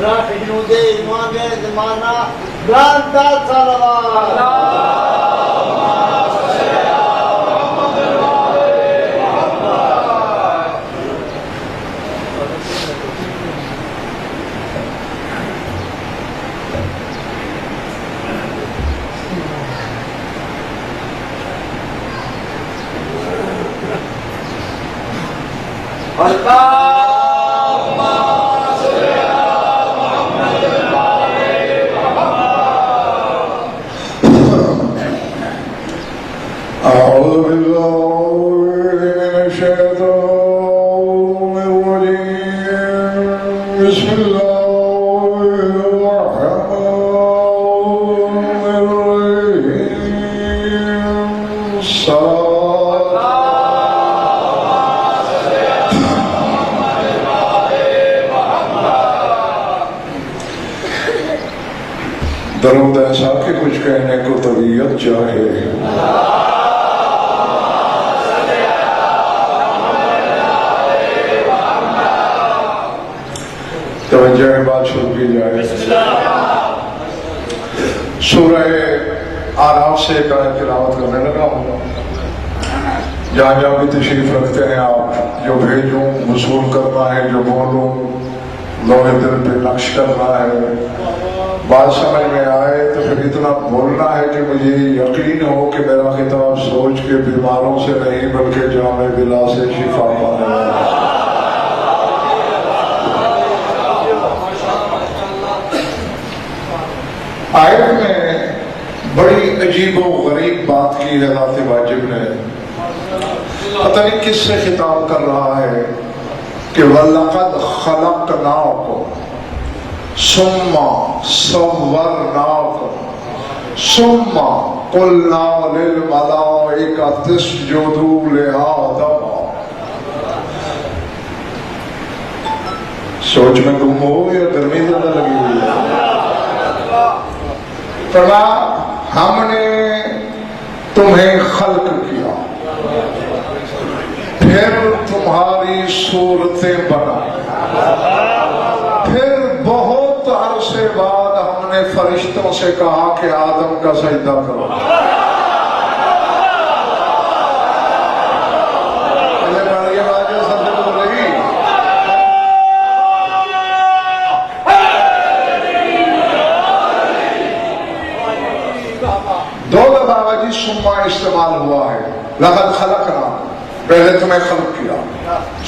राहिनुदे इमामे ज़माना ब्रांता सलवात दरूद ऐसा कि कुछ कहने को तबीयत चाहे। तवज्जो बात शुरू की जाए। सूरह आराफ से तिलावत करने लगा हूँ। जहाँ जहाँ भी तशरीफ रखते हैं आप, जो भेजूं वसूल करना है, जो बोलूं लोहे दिल पे नक्श करना है। बात समझ में आए तो फिर इतना बोलना है कि मुझे यकीन हो कि मेरा खिताब सोच के बीमारों से नहीं बल्कि जामे बिला से शिफा पाने वाला। आयत में बड़ी अजीब व गरीब बात की है ज़ात वाजिब ने। पता नहीं किससे खिताब कर रहा है कि वलक़द ख़लक़नाकुम सुम्मा सव्वरनाकुम सुम्मा क़ुलना लिल मलाइकति इसजुदू लिआदम। सोच में गुम हो या गर्मी ज्यादा लगी हुई है? फरमा हमने तुम्हें खल्क किया, फिर तुम्हारी सूरतें बनाई, फिर बहुत अरसे बाद हमने फरिश्तों से कहा कि आदम का सजदा करो। दो दफा जी सुम्मा इस्तेमाल हुआ है। लक़द ख़लक़ना, पहले तुम्हें खल्क किया।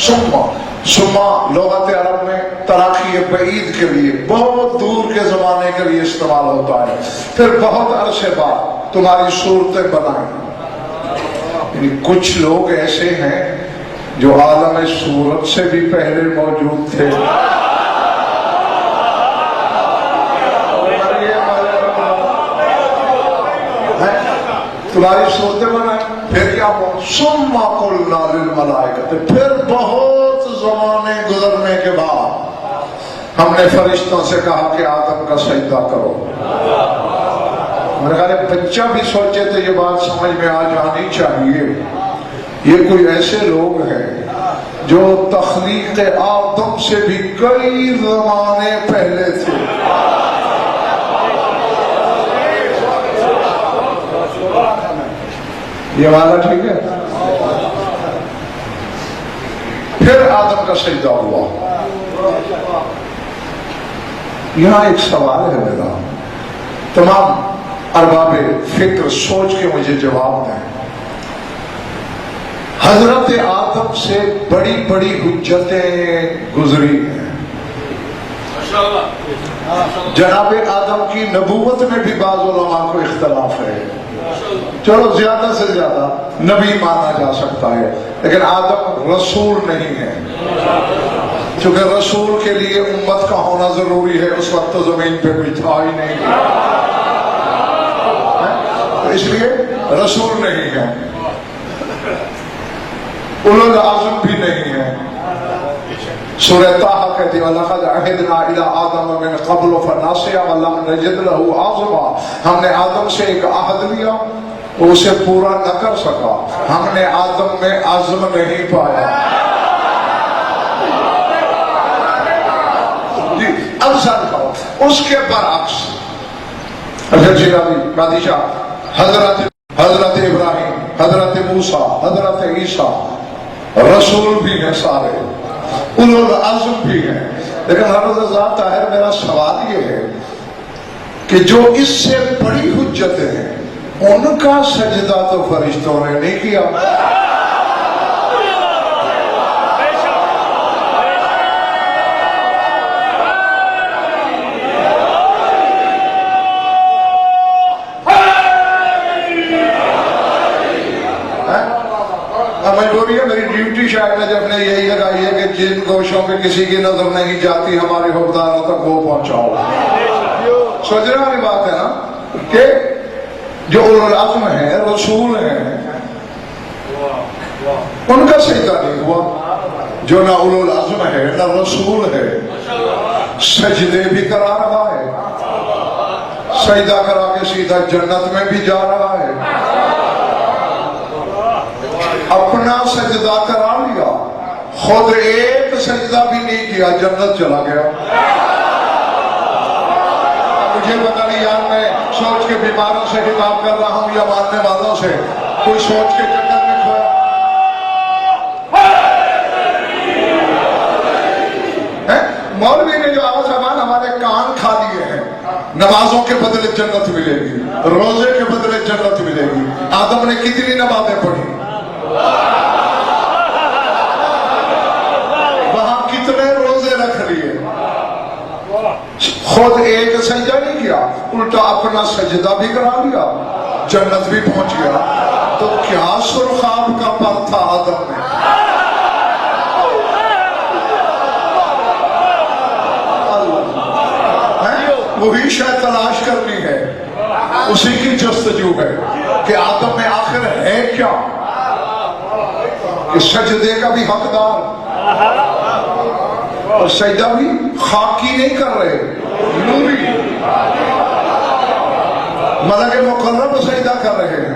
सुम्मा सुम्मा लुग़त अरब में तराखी बईद के लिए, बहुत दूर के जमाने के लिए इस्तेमाल होता है। फिर बहुत अरसे बाद तुम्हारी सूरतें बनाई। कुछ लोग ऐसे हैं जो आलम सूरत से भी पहले मौजूद थे। तुम्हारी सूरतें बनाए, फिर क्या हुआ? सुम्मा क़ुलना लिल मलाइकति, फिर बहुत ज़माने गुजरने के बाद हमने फरिश्तों से कहा कि आदम का सजदा करो। मेरे ख्याल बच्चा भी सोचे तो ये बात समझ में आ जानी चाहिए। ये कोई ऐसे लोग हैं जो तख्लीक़ आदम से भी कई ज़माने पहले थे। ये वाला ठीक है। फिर आदम का सजदा हुआ। यहां एक सवाल है मेरा, तमाम अरबाबे फिक्र सोच के मुझे जवाब दें। हजरत आदम से बड़ी बड़ी हुज्जतें गुजरी हैं। जनाबे आदम की नबूवत में भी बाज़ उलमा को इख्तलाफ है। चलो ज्यादा से ज्यादा नबी माना जा सकता है, लेकिन आदम रसूल नहीं है। क्योंकि रसूल के लिए उम्मत का होना जरूरी है। उस वक्त तो जमीन पे कोई था ही नहीं, तो इसलिए रसूल नहीं है, उलुल आज़म भी नहीं है। सूरह ताहा कहती है वलक़द अहिदना इला आदम मिन क़ब्ल फनसिया वलम नजिद लहू आज़मा। हमने आदम से एक अहद लिया, उसे पूरा न कर सका। हमने आदम में आज़म नहीं पाया। जी अफजल हो, उसके बरअक्स हजरत इब्राहिम, हजरत मूसा, हजरत ईसा रसूल भी हैं, सारे उलुल अज़्म भी हैं। लेकिन हज़रत ज़ात ताहिर, मेरा सवाल ये है कि जो इससे बड़ी हुज्जतें हैं उनका सजदा तो फरिश्तों ने नहीं किया। मजबूरी है, मेरी ड्यूटी शायद में जब ने यही लगाई है कि जिन गोशों पे किसी की नजर नहीं जाती हमारे हुक्मदारों तक वो पहुंचाओ। सोचने वाली बात है ना कि जो उलुल अज़्म है, रसूल हैं, उनका सजदा नहीं हुआ। जो ना उलुल अज़्म है ना रसूल है, सजदे भी करा रहा है, सजदा करा के सीधा जन्नत में भी जा रहा है। अपना सजदा करा लिया, खुद एक सजदा भी नहीं किया, जन्नत चला गया। मुझे पता नहीं यार, मैं सोच के बीमारों से खिताब कर रहा हूं या मानने वालों से, कोई सोच के जन्नत में खोया है। मौलवी ने जो आवाज हमारे कान खा लिए हैं, नमाजों के बदले जन्नत मिलेगी, रोजे के बदले जन्नत मिलेगी। आदम ने कितनी नमाजें पढ़ी, वहां कितने रोजे रख लिए, खुद एक सजदा नहीं किया, उल्टा अपना सजदा भी करा लिया, जन्नत भी पहुंच गया। तो क्या सुरखाब का पर था आदम में। वही शायद तलाश करनी है, उसी की जस्तजू है कि आदम में आखिर है क्या, कि सजदे का भी हकदार और सजदा भी खाकी नहीं कर रहे, नूरी मलक मुकर्रम सजदा कर रहे हैं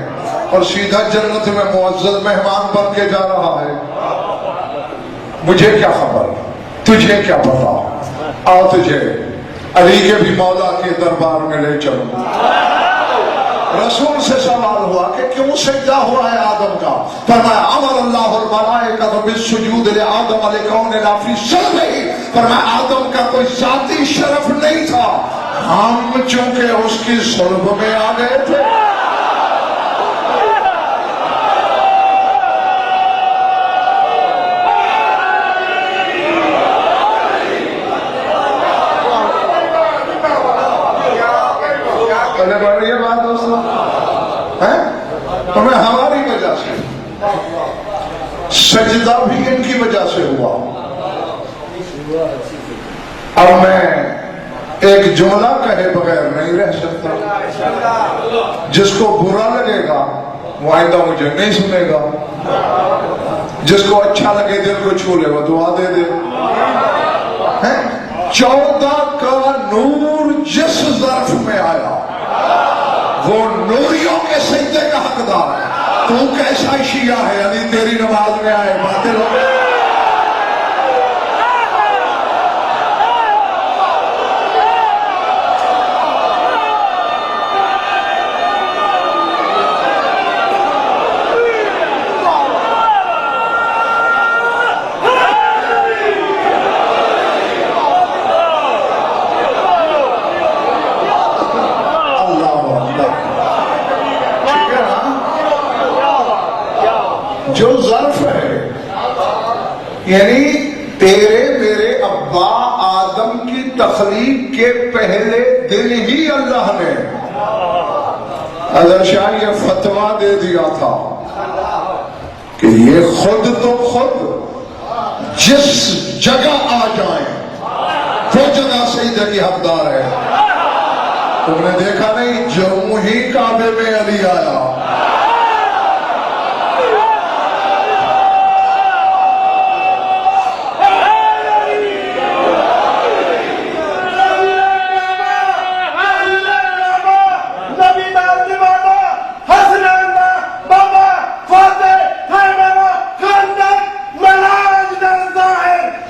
और सीधा जन्नत में मुअज़्ज़ज़ मेहमान बन के जा रहा है। मुझे क्या खबर, तुझे क्या पता, आओ तुझे अली के भी मौला के दरबार में ले चलो। रसूल से सवाल हुआ कि क्यों सजदा हुआ है आदम का, फरमाया अमर अल्लाहुल मलाइकतु बिस्सुजूद ले आदम अलैहिस्सलाम फी शरफ़ी, फरमाया आदम का कोई जाती शरफ नहीं था, हम चूंकि उसकी सुल्ब में आ गए थे। बढ़ रही है बात दोस्तों, है हमें हमारी वजह से, सजदा भी इनकी वजह से हुआ। अब मैं एक जुमला कहे बगैर नहीं रह सकता। जिसको बुरा लगेगा वो आइंदा मुझे नहीं सुनेगा, जिसको अच्छा लगे दिल को छू ले वो दुआ दे दे। 14 का नूर जिस ज़र्फ में आया वो नूरियों के सजदे का हकदार है। तू कैसा शिया है अली, तेरी नमाज में आए बातिल हो गए। जो ज़र्फ है, यानी तेरे मेरे अब्बा आदम की तखलीक के पहले दिन ही अल्लाह ने अज़र शाह ये फतवा दे दिया था कि ये खुद तो खुद जिस जगह आ जाए वो जगह सजदे की हकदार है। तुमने देखा नहीं, जम्मू ही काबे में अली आया,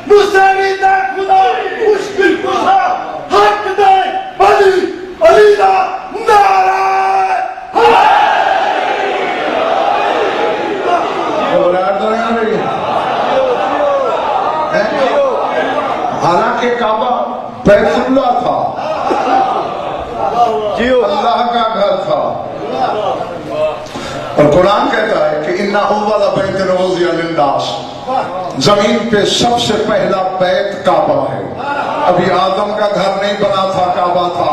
मुसरीदा खुदा मुश्किल कुशा बैतुल्ला था, अल्लाह का घर था। और कुरान कहता है कि इन्ना अव्वल बैतिन वुज़िअ लिन्नास, जमीन पे सबसे पहला बैत काबा है। अभी आदम का घर नहीं बना था, काबा था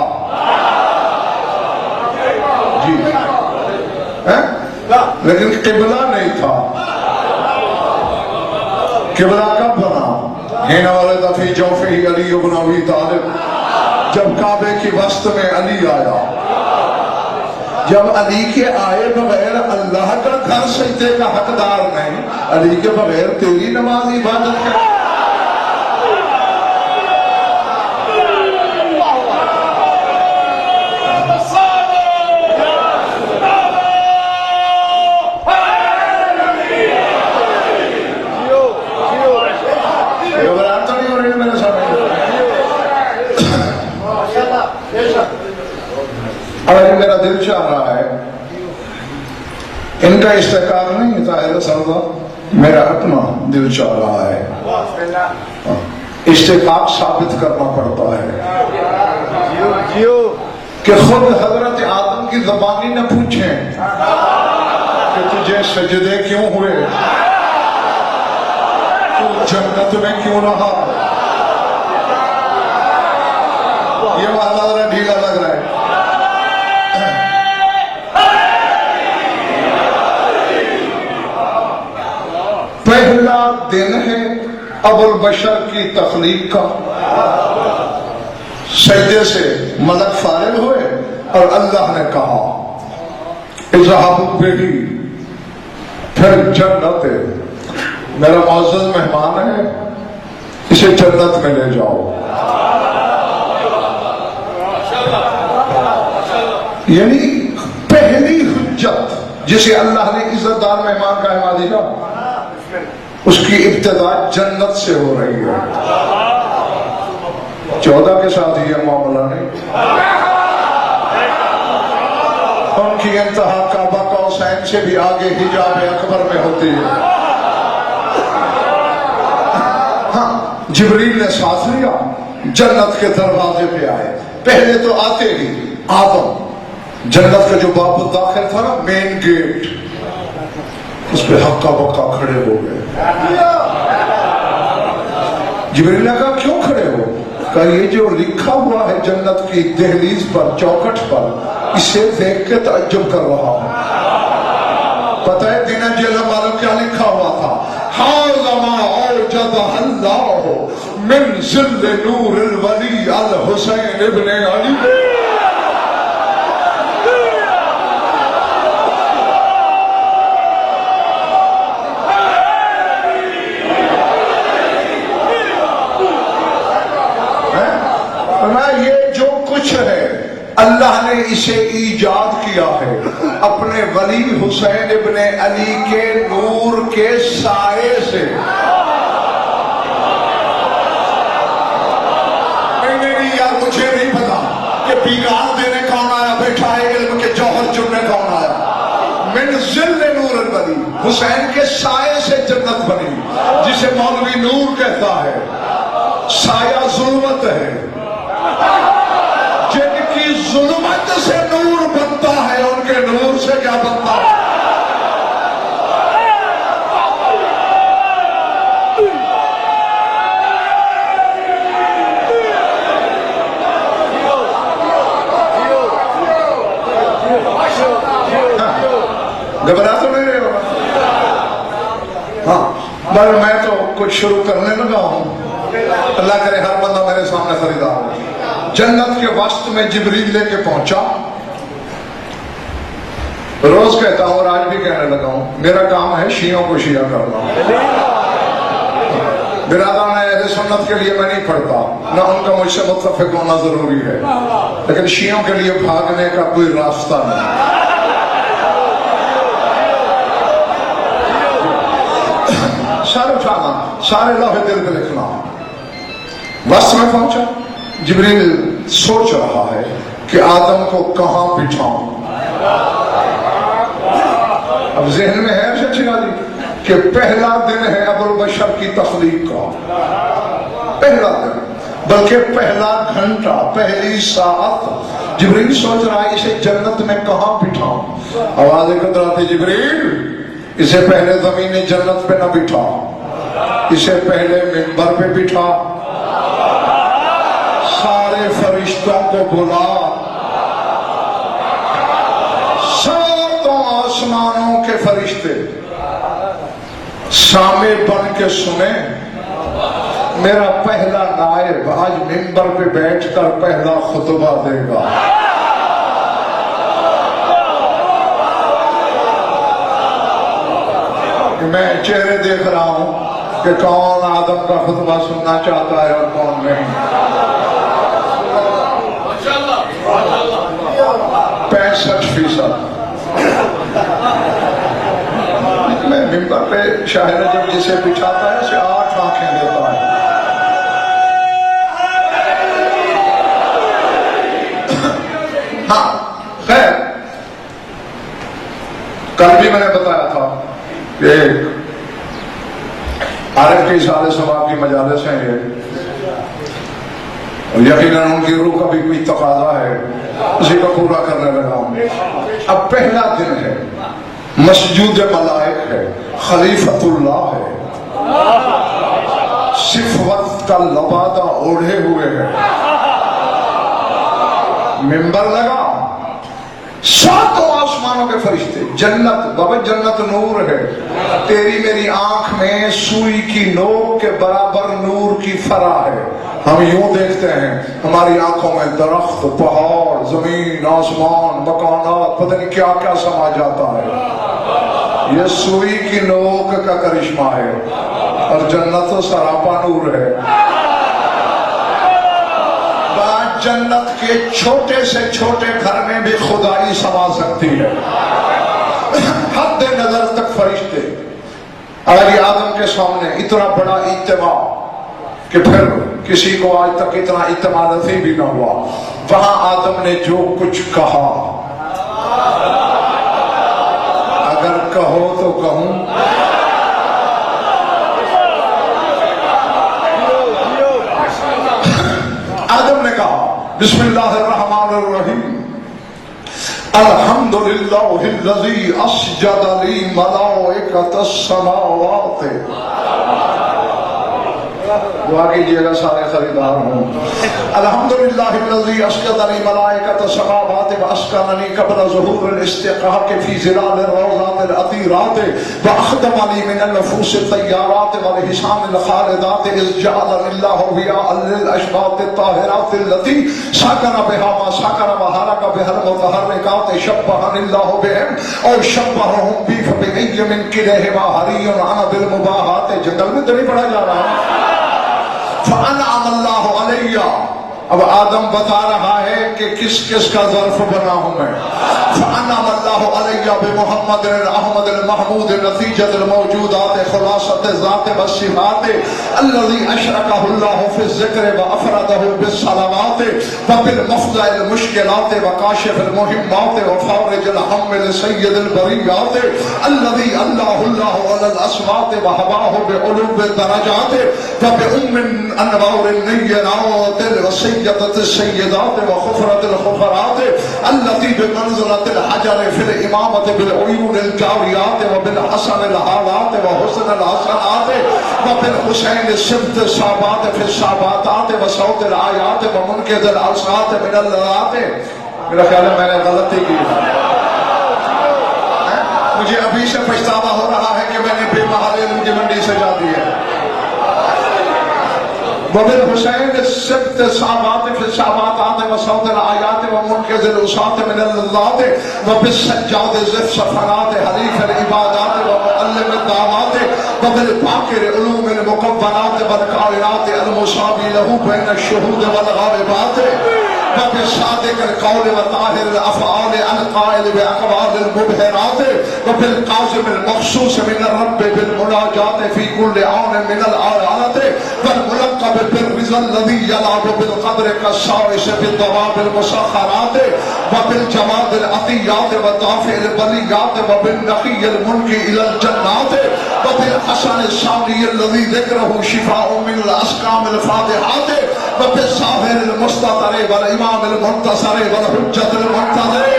जी है? लेकिन किबला नहीं था। किबला कब बना? हिना वाले दफी जौफे ही अली इब्न अबी तालिब, जब काबे की वस्त में अली आया। जब अली के आए बगैर अल्लाह का घर सजदे का हकदार नहीं, अली के बगैर तेरी नमाज इबादत है। और मेरा दिल चाह रहा है, इनका इस्तेकार नहीं था सरदा, मेरा अपना दिल चाह रहा है। इस्तेकाक साबित करना पड़ता है कि खुद हजरत आदम की ज़बानी न पूछे कि तुझे सजदे क्यों हुए, तू जन्नत में क्यों रहा। ये वाला जरा ढीला लग रहा है। पहला दिन है अबुल बशर की तख्लीक का। सजदे से मलक फारिग हुए और अल्लाह ने कहा इज़हाबू बिही, फिर जन्नत मेरा मुअज़्ज़ज़ मेहमान है, इसे जन्नत में ले जाओ। यानी पहली हुज्जत जिसे अल्लाह ने इज्जतदार मेहमान का कहवा दिया, उसकी इब्तिदा जन्नत से हो रही है। 14 के साथ ये मामला नहीं, उनकी इंतहा काबा कौसैन से भी आगे हिजाब अकबर में होती है। हाँ, जिब्रील ने साथ लिया, जन्नत के दरवाजे पे आए। पहले तो आते ही आदम जन्नत का जो बाबू दाखिल था ना, मेन गेट, उस पर हक्का बक्का खड़े हो गए। जिब्रील ने कहा क्यों खड़े हो? कहा ये जो लिखा हुआ है जन्नत की दहलीज पर, चौखट पर, इसे देख के तअज्जुब कर रहा हूं। पता है दिन जेल मालूम क्या लिखा हुआ था? हाज़मा औजदहल्लाहु मिन ज़िल्ल नूरिल वली अल हुसैन इब्न अली। अल्लाह ने इसे ईजाद किया है अपने वली हुसैन इब्ने अली के नूर के साए से। नहीं यार, मुझे नहीं पता कि पीगार देने कौन आया, बैठा है इल्म के जौहर चुनने कौन आया। मिन ज़िल्ल नूर वली, हुसैन के साए से जन्नत बनी, जिसे मौलवी नूर कहता है। साया जुल्मत है, जिनकी जुल्मत से नूर बनता है, उनके नूर से क्या बनता है? घबरा तो नहीं रहे हो? हाँ, पर मैं तो कुछ शुरू करने लगा हूं। अल्लाह करे हर बंदा मेरे सामने खरीदा हो। जन्नत के वस्त में जिब्रील लेके पहुंचा। रोज कहता हूं और आज भी कहने लगा हूं, मेरा काम है शियों को शिया करना। बिरादरान अहले सुन्नत के लिए मैं नहीं पढ़ता, ना उनका मुझसे मुत्तफिक होना जरूरी है, लेकिन शियों के लिए भागने का कोई रास्ता नहीं। सारे उठाना, सारे लौहे दिल पे लिखना। वस्त में पहुंचा, जिब्रील सोच रहा है कि आदम को कहां बिठाऊं। अब ज़हन में है सच्ची गाली कि पहला दिन है अबुल बशर की तख्लीक का, पहला दिन। बल्कि पहला घंटा, पहली सात। जिब्रील सोच रहा है इसे जन्नत में कहां बिठाऊं। आवाज एकत्र आती, जिब्रील इसे पहले जमीन जन्नत पे न बिठा, इसे पहले मिंबर पे बिठा, सारे फरिश्तों को बुला, सातों आसमानों के फरिश्ते सामे बन के सुने, मेरा पहला नायब आज मिंबर पे बैठकर पहला खुतबा देगा। मैं चेहरे देख रहा हूं कि कौन आदम का खुतबा सुनना चाहता है और कौन नहीं। 65%। मैं मिंबर पे शायर जब जिसे बिठाता है उसे 8 आंखें देता है। हाँ खैर, कल भी मैंने बताया था कि आरफ के इशारे सवाब की मजालिस हैं ये, और यकीनन उनकी रूह का भी कोई तकाजा है, उसी को पूरा करने लगा हूं। अब पहला दिन है, मस्जूद मलाइक है, खलीफतुल्लाह है, सिफवत का लबादा ओढ़े हुए है, मिंबर लगा, सातों आसमानों के फरिश्ते, जन्नत, बाबा जन्नत नूर है, तेरी मेरी आंख में सुई की नोक के बराबर नूर की फरा है। हम यूं देखते हैं, हमारी आंखों में दरख्त, पहाड़, जमीन, आसमान, मकानात, पता नहीं क्या क्या समा जाता है। ये सुई की नोक का करिश्मा है, और जन्नत तो सरापा नूर है। जन्नत के छोटे से छोटे घर में भी खुदाई समा सकती है। हद नजर तक फरिश्ते। अगर आदम के सामने इतना बड़ा इज्तिमा कि फिर किसी को आज तक इतना इज्तिमा नसीब भी न हुआ, वहां आदम ने जो कुछ कहा, अगर कहो तो कहूं, आदम ने कहा बिस्मिल्लाहिर्रहमानिर्रहीम, अल्हम्दुलिल्लाहिल्लज़ी अस्जद ली मलाइकतस समावाति। दुआ कीजिएगा सारे खरीदार हों। अल्हम्दुलिल्लाहिल्लज़ी अस्जद ली मलाइकतस समावाति व अस्कननी क़ब्ल ज़ुहूरिल इस्तिक़ाक़ फ़ी ज़िलालिर रौज़ातिल अतीरात व अख़दमनी मिनल नफ़ूसित तय्यारात वल हिसानिल ख़ालिदात इज़ जअलनिल्लाहु वियाअन लिल अशबातित ताहिरातिल लती साकन बिहा मा साकन व हरक बिहल मुतहर्रिकात शब्बहनिल्लाहु बिहिम और शब्बहहुम बी फ़बिअय्यि मिन किलहिमा हरियुन अना बिल मुबाहात। जंगल में तो नहीं पढ़ा जा रहा है। फ़अनअमल्लाहु अलैया। अब आदम बता रहा है कि किस किस का ज़र्फ बना हूं मैं। फ़अनअमल्लाहु अलैया बिमुहम्मदिन अहमदिल महमूद नतीजतुल मौजूदात खुलासत ज़ात व सिफ़ात अल्लज़ी अशरकहुल्लाहु फ़ी ज़िक्र व अफ़रदहु बिस्सलावात व बिल मफ़ज़इल मुश्किलात व काशिफ़िल मुहिम्मात व फ़ारिजिल हम्म लिसय्यिदिल बरियात अल्लज़ी अल्लाहुल्लाहु अलल अस्वात व हवाहु बिउलूबिद दरजात व बिउम्मिन अनवारिन निय्यरातिल व सय्यदतिस सय्यदात व खुफ़रतिल खुफ़रात अल्लती बिमंज़िलतिल हजर फिल इमामत बिल उयूनिल जारियात व बिल हसनिल हालात व हुस्निल हसनात व बिल हुसैन सिब्त साबात फिल साबातात व सौतिल आयात व मुनकिदिल अलसात मिनल लज़ात। मेरा ख्याल है मैंने गलती की है, मुझे अभी से पछतावा हो रहा है कि मैंने बेमहाल इल्म की मंडी सजा दी है। वबिल हुसैन सिब्त साबात फिल साबातात व सौतिल आयात व मुनकिदिल उसात मिनल लज़ात व बिस सज्जाद ज़िफ़ सफ़नात हरीफ़िल इबादात व मुअल्लिमिद दावात व बिल फाकिर उलूमिल मुकव्वनात वल कायनात अल मुसाबी लहू बैन अश-शुहूद वल गालिबात व बिस्सादिक़िल क़ौल व ताहिरिल अफ़आल अल क़ाइल ब अक़वालिल मुबहिरात व बिल क़ासिमिल मख़सूस मिन रब्ब बिल मुनाजात फ़ी कुल्लि आन मिनल आयात वल मुलक़्क़ब बिर्रिज़ल लज़ी यलाबु बिल क़द्र कस्साइस बिद्दवाबिल मुसख़्ख़रात व बिल जवादिल अतियात व दाफ़िल बलियात व बिन नक़ील मुल्की इलल जन्नात व बिल हसन सानी लज़ी ज़िक्रुहु शिफ़ाउन मिनल अस्क़ामिल फ़ातिहात वफी साहिर मुस्ततरे वल इमाम मुंतसरे वल हुज्जत मुंतज़रे।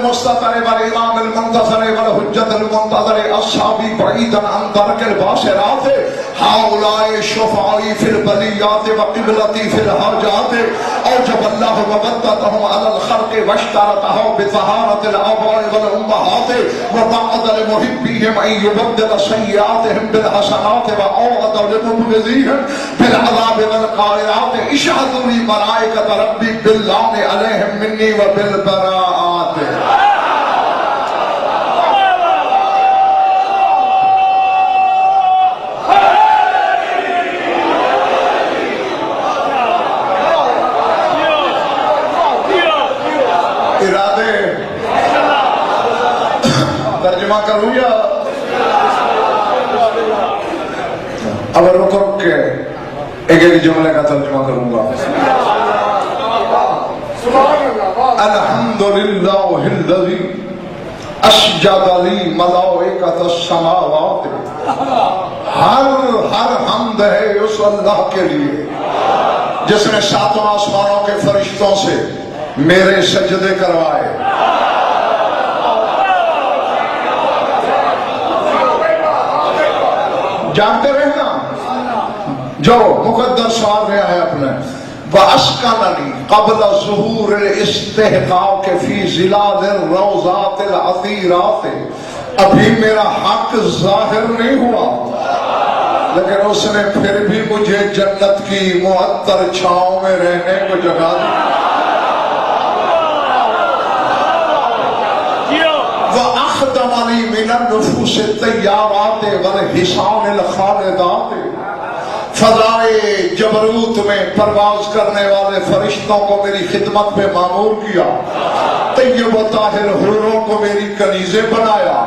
मुस्ततरे वल इमाम मुंतज़रे वल हुज्जत मुंतज़रे अस्हाबी बईदन अन दरकिल बासिरात हाउलाए शुफाई फिल बलियात व क़िबलती फिल हाजात औजब अल्लाह मवद्दतहुम अलल खल्क़ वश्तरतहु बितहारतिल आबाए वल उम्महात व बअद लिमुहिब्बिहिम अन युबद्दिल सय्यातिहिम बिल हसनात व औअद लिमुबग़िज़िहिम बिल अज़ाब वल क़ारिआत इशहदू ली मलाइकत रब्बी बिल्लानि अलैहिम मिन्नी व बिल बराआत। इरादे तर्जुमा करूं या अब रुक रुक के एक एक जुमले का तर्जुमा करूंगा। अल्हम्दुलिल्लाहिल्लज़ी अस्जद ली मलाइकतस समावात। हर हम्द है उस अल्लाह के लिए जिसने सातों आसमानों के फरिश्तों से मेरे सजदे करवाए। जानते रहना जो मुकद्दर सवाल में है अपने वअस्कननी क़ब्ल ज़ुहूर इस्तिहक़ाक़ फ़ी ज़िलालिर रौज़ातिल अतीरात। अभी मेरा हक जाहिर नहीं हुआ लेकिन उसने फिर भी मुझे जन्नत की मुअत्तर छांव में रहने को जगह दी। वअख़दमनी मिनन नुफ़ूस तय्यारात वल हिसानिल ख़ालिदात। फ़ज़ाए जबरूत में परवाज करने वाले फरिश्तों को मेरी खिदमत में मामूर किया। तय्यब व ताहिर हुरों को मेरी कनीज़े बनाया।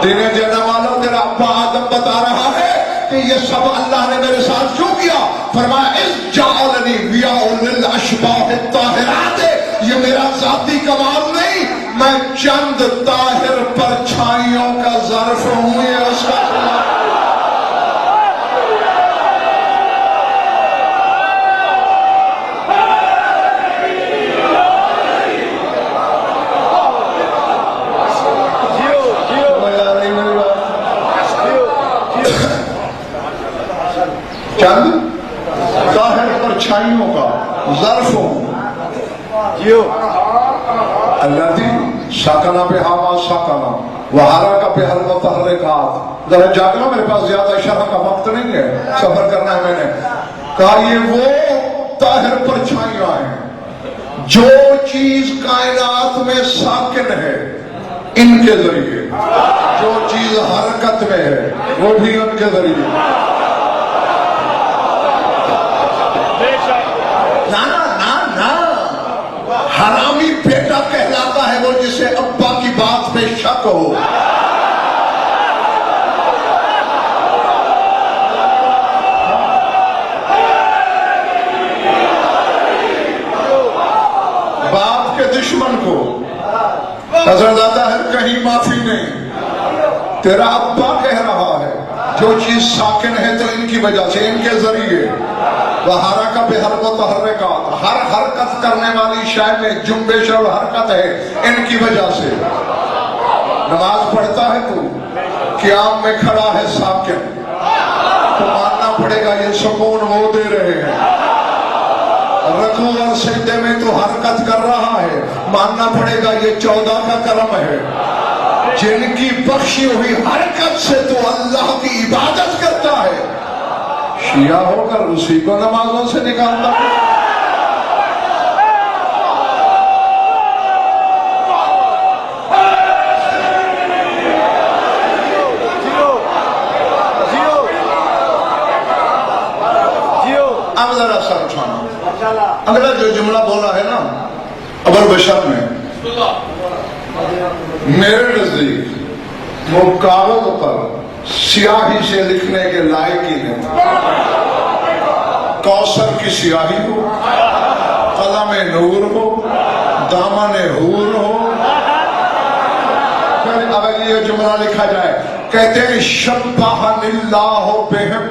देने देने वालों तेरा अब्बा आदम बता रहा है कि ये सब अल्लाह ने मेरे साथ क्यों किया। फरमाया इज़ जअलनी वियाउल अशबाह ताहिरात। ये मेरा जाती कमाल नहीं, मैं चंद ताहिर परछाइयों का ज़र्फ हूं। ये उसका चंद ताहिर परछाइयों का ज़र्फ हूं। अल्लादी साकना पे हवा साकना वहारा का पे हर मुतहर्रिकात। जरा जाग लो, मेरे पास ज्यादा शरह का वक्त नहीं है, सफर करना है। मैंने कहा ये वो ताहिर परछाइयां हैं जो चीज कायनात में साकिन है इनके जरिए, जो चीज हरकत में है वो भी उनके जरिए। ना ना ना ना, हरामी बेटा कहलाता है वो जिसे अब्बा की बात पे शक हो। बाप के दुश्मन को नजरदादा है कहीं माफी नहीं। तेरा अब्बा कह रहा है जो चीज साकिन है तो इनकी वजह से, इनके जरिए। वहारा का बेहर मुतहर्रिकात, हर हरकत करने वाली शय में जुम्बिश और हरकत है इनकी वजह से। नमाज पढ़ता है तू, क़याम में खड़ा है साकिन, तो मानना पड़ेगा ये सुकून वो दे रहे हैं। रकू और सिजदे में तू हरकत कर रहा है, मानना पड़ेगा ये 14 का करम है। जिनकी बख्शी हुई हरकत से तू अल्लाह की इबादत करता है, शिया होकर उसी को नमाजों से निकालता है। अब जरा समझाना, अगला जो जुमला बोला है ना अबुल बशर ने, मेरे नजदीक वो कागज पर स्याही से लिखने के लायक ही नहीं। कौसर की स्याही हो, कलम नूर हो, दामन हूर हो। फिर अब ये जुमला लिखा जाए, कहते हैं शब्बाहनिल्लाहु बिहिम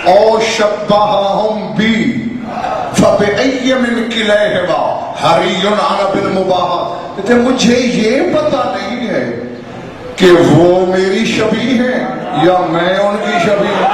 और शब्बाहहुम बी फबिअय्य मिन किलैहिमा हरियुन अना बिल मुबाहत। कहते मुझे ये पता नहीं है कि वो मेरी शबी है या मैं उनकी शबी हूं।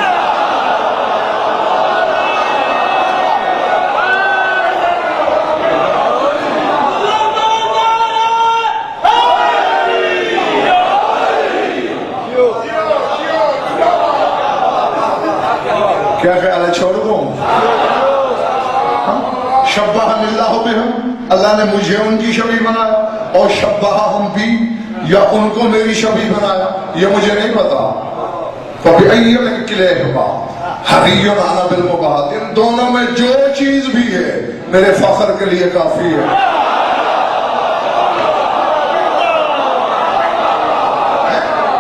क्या ख्याल है, छोड़ दूं? शब्बाहनिल्लाहु बिहिम, अल्लाह ने मुझे उनकी शबी बनाया, और शब्बाहहुम बी, या उनको मेरी शबी बनाया, ये मुझे नहीं पता। फबिअय्य मिन किलैहिमा हरियुन अना बिल मुबाहत। इन दोनों में जो चीज भी है मेरे फख्र के लिए काफी है।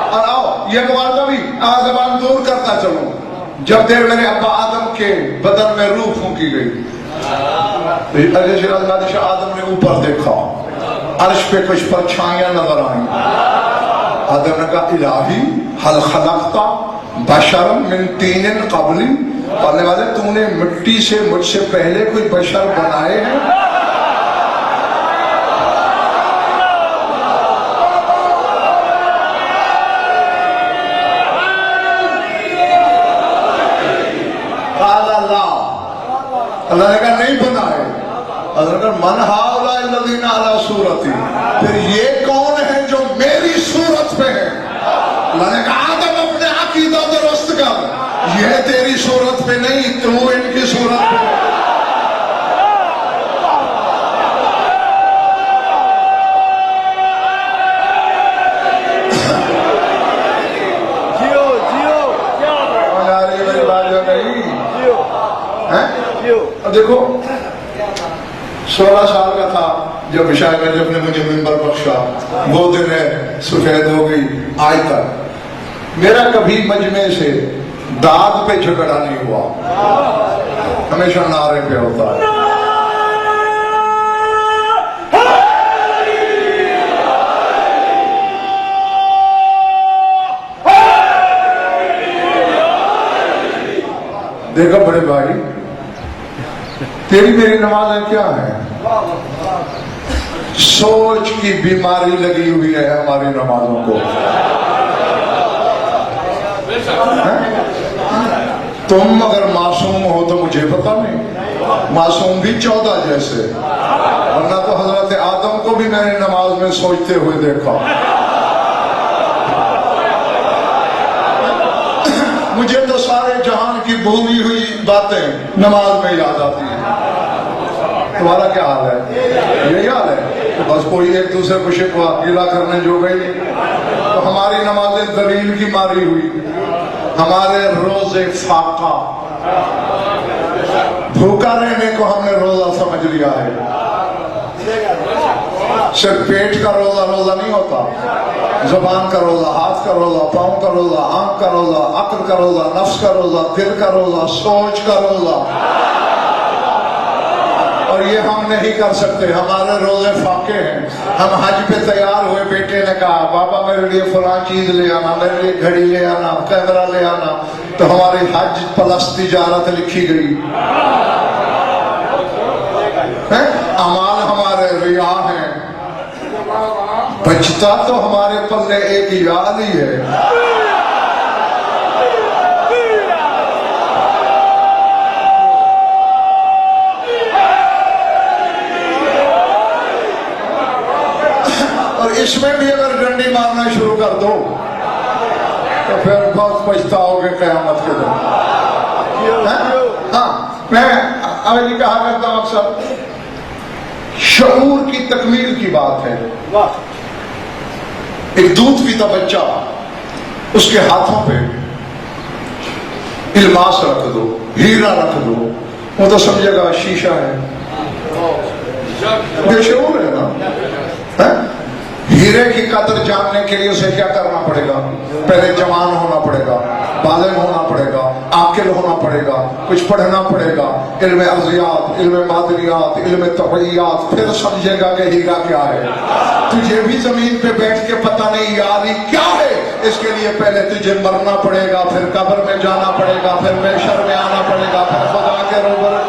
और आओ ये मुबारका भी जबान दूर करता चलूं। जब देर मेरे अब्बा आदम के बदन में रूह फूंकी गई, आदम ने ऊपर देखा, अर्श पे कुछ परछाइयां नजर आई। आदम ने कहा इलाही हल खलकता बशरम मिन तीनिन क़ब्ली, कहने वाले तूने मिट्टी से मुझसे पहले कोई बशर बनाए हैं? अल्लाह ने कहा नहीं बनाए। अल्लाह ने कहा मन हाउला लदीना अला सूरती, फिर ये कौन है जो मेरी सूरत पे है? अल्लाह ने कहा आदम अपने अकीदा दुरुस्त कर, ये तेरी सूरत पे नहीं, तू इनकी सूरत पे है। जियो जियो क्या मेरी बात जो नहीं जियो है। जियो। अब देखो 16 साल का था जब शायद जब ने मुझे मिंबर बख्शा, वो दिन है सफेद हो गई। आज तक मेरा कभी मजमे से दाग पे झगड़ा नहीं हुआ, हमेशा नारे पे होता है। देखो बड़े भाई, तेरी मेरी नमाज है क्या है? सोच की बीमारी लगी हुई है हमारी नमाजों को। तुम अगर मासूम हो तो मुझे पता नहीं, मासूम भी 14 जैसे, वरना तो हजरत आदम को भी मैंने नमाज में सोचते हुए देखा। मुझे तो सारे जहान की भूली हुई बातें नमाज में याद आती हैं। तुम्हारा क्या हाल है? यही हाल है, बस कोई एक दूसरे को शिकवा गिला करने जो गई। तो हमारी नमाजें दलील की मारी हुई, हमारे रोजे फाका, भूखा रहने को हमने रोजा समझ लिया है। सिर्फ पेट का रोजा रोजा नहीं होता, जुबान का रोजा, हाथ का रोजा, पांव का रोजा, आंख का रोजा, अक्ल का रोजा, नफ्स का रोजा, दिल का रोजा, सोच का रोजा। और ये हम नहीं कर सकते, हमारे रोजे फाके हैं। हम हज पे तैयार हुए, बेटे ने कहा बाबा मेरे लिए फलां चीज ले आना, मेरे लिए घड़ी ले आना, कैमरा ले आना, तो हमारी हज प्लस तिजारत लिखी गई है। अमाल हमारे रिया हैं, बचता तो हमारे पल्ले एक याद ही है। और इसमें भी अगर डंडी मारना शुरू कर दो तो फिर बहुत पछताओगे क़यामत के दिन। हाँ, मैं अभी कहा करता हूं अक्सर, शऊर की तकमील की बात है। एक दूध पीता बच्चा, उसके हाथों पे इल्मास रख दो, हीरा रख दो, वो तो समझेगा शीशा है, बेशऊर है ना है? हीरे की कदर जानने के लिए उसे क्या करना पड़ेगा? पहले जवान होना पड़ेगा, बालिग होना पड़ेगा, आकिल होना पड़ेगा, कुछ पढ़ना पड़ेगा, इल्म अर्जियात, इल्म मादनियात, इल्म तबइयात, फिर समझेगा कि हीरा क्या है। तुझे भी जमीन पे बैठ के पता नहीं यार ये क्या है, इसके लिए पहले तुझे मरना पड़ेगा, फिर कब्र में जाना पड़ेगा, फिर महशर में आना पड़ेगा, फिर खुदा के रूबरू।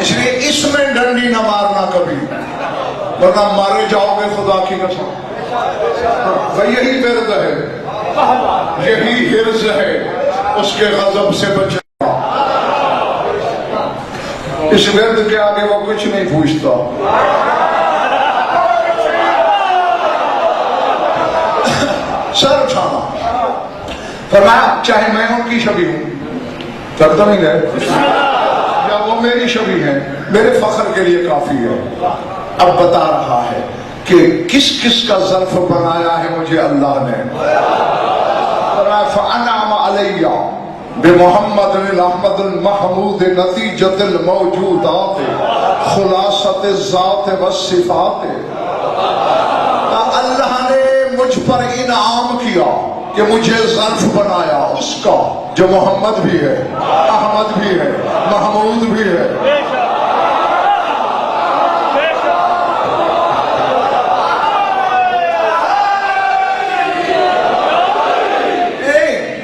इसलिए इसमें डंडी न मारना कभी, वरना मारे जाओगे खुदा की कसम। भाई यही विर्द है, यही हिर्ज है, उसके गजब से बचना। इस विर्द के आगे वो कुछ नहीं पूछता। सर उठाना फरमाया, चाहे मैं उनकी छवि हूं, तब तो नहीं गए, या वो मेरी छवि है, मेरे फख्र के लिए काफी है। अब बता रहा है कि किस किस का ज़र्फ बनाया है मुझे अल्लाह ने। फ़अनअम अलैया बिमुहम्मदिल अहमदिल महमूद नतीजतिल मौजूदात खुलासत ज़ात व सिफ़ात। अल्लाह ने मुझ पर इनाम किया कि मुझे ज़र्फ बनाया उसका जो मोहम्मद भी है, अहमद भी है, महमूद भी है।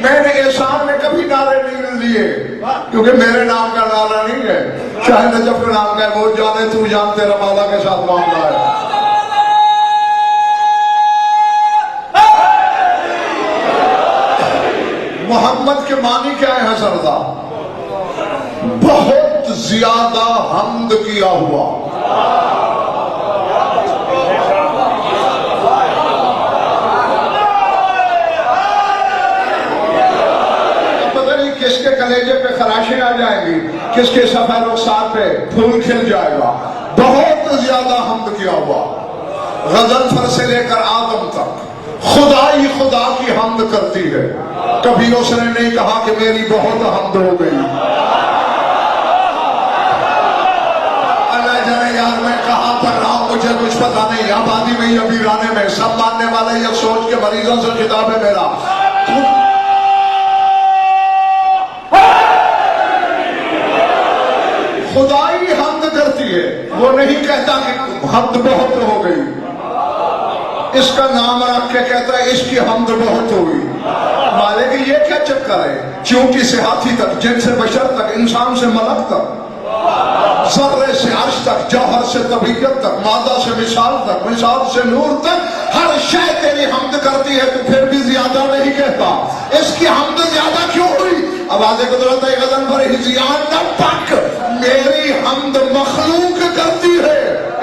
मैंने एहसान में कभी नारे नहीं लिए, क्योंकि मेरे नाम का नारा नहीं है, चाहे नजफ के नाम का है, वो जाने तू जान, तेरा मौला के साथ मामला है। मोहम्मद के मानी क्या है हसरदा? बहुत ज्यादा हम्द किया हुआ। पता नहीं किसके कलेजे पे खराशें आ जाएंगी, किसके सफेद रुखसार पे फूल खिल जाएगा। बहुत ज्यादा हम्द किया हुआ। गजनफर से लेकर आदम तक खुदा ही खुदा की हम्द करती है। कभी उसने नहीं कहा कि मेरी बहुत हम्द हो गई। अल्लाह जाने यार मैं कहां पर रहा हूं, मुझे कुछ पता नहीं। आबादी में या वीराने में सब मानने वाले ये सोच के मरीजों से खिताब है मेरा, खुदा ही हम्द करती है। वो नहीं कहता कि हम्द बहुत हो गई, इसका नाम रख के कहता है इसकी हम्द बहुत हुई। मालिक ये क्या चक्कर है? चूंकि से हाथी तक, जिन से बशर तक, इंसान से मलक तक, सर्रे से अर्श तक, जौहर से तबीयत तक, मादा से मिसाल तक, मिसाल से नूर तक, हर शय तेरी हम्द करती है, तो फिर भी ज्यादा नहीं कहता। इसकी हम्द ज्यादा क्यों हुई? आवाज़ कुदरत गज़न पर हिज़ियान न पक, मेरी हम्द मखलूक करती है,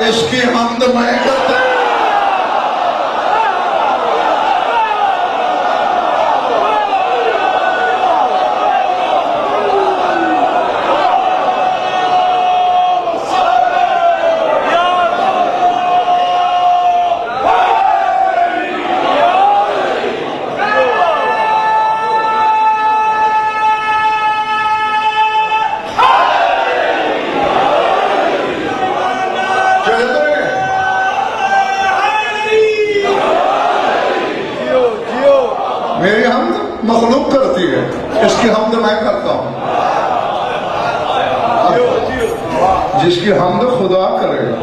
इसकी हम्द मैं करता हूं। मेरी हम्द मखलूक करती है, इसकी हम्द मैं करता हूं। जिसकी हम्द खुदा करेगा।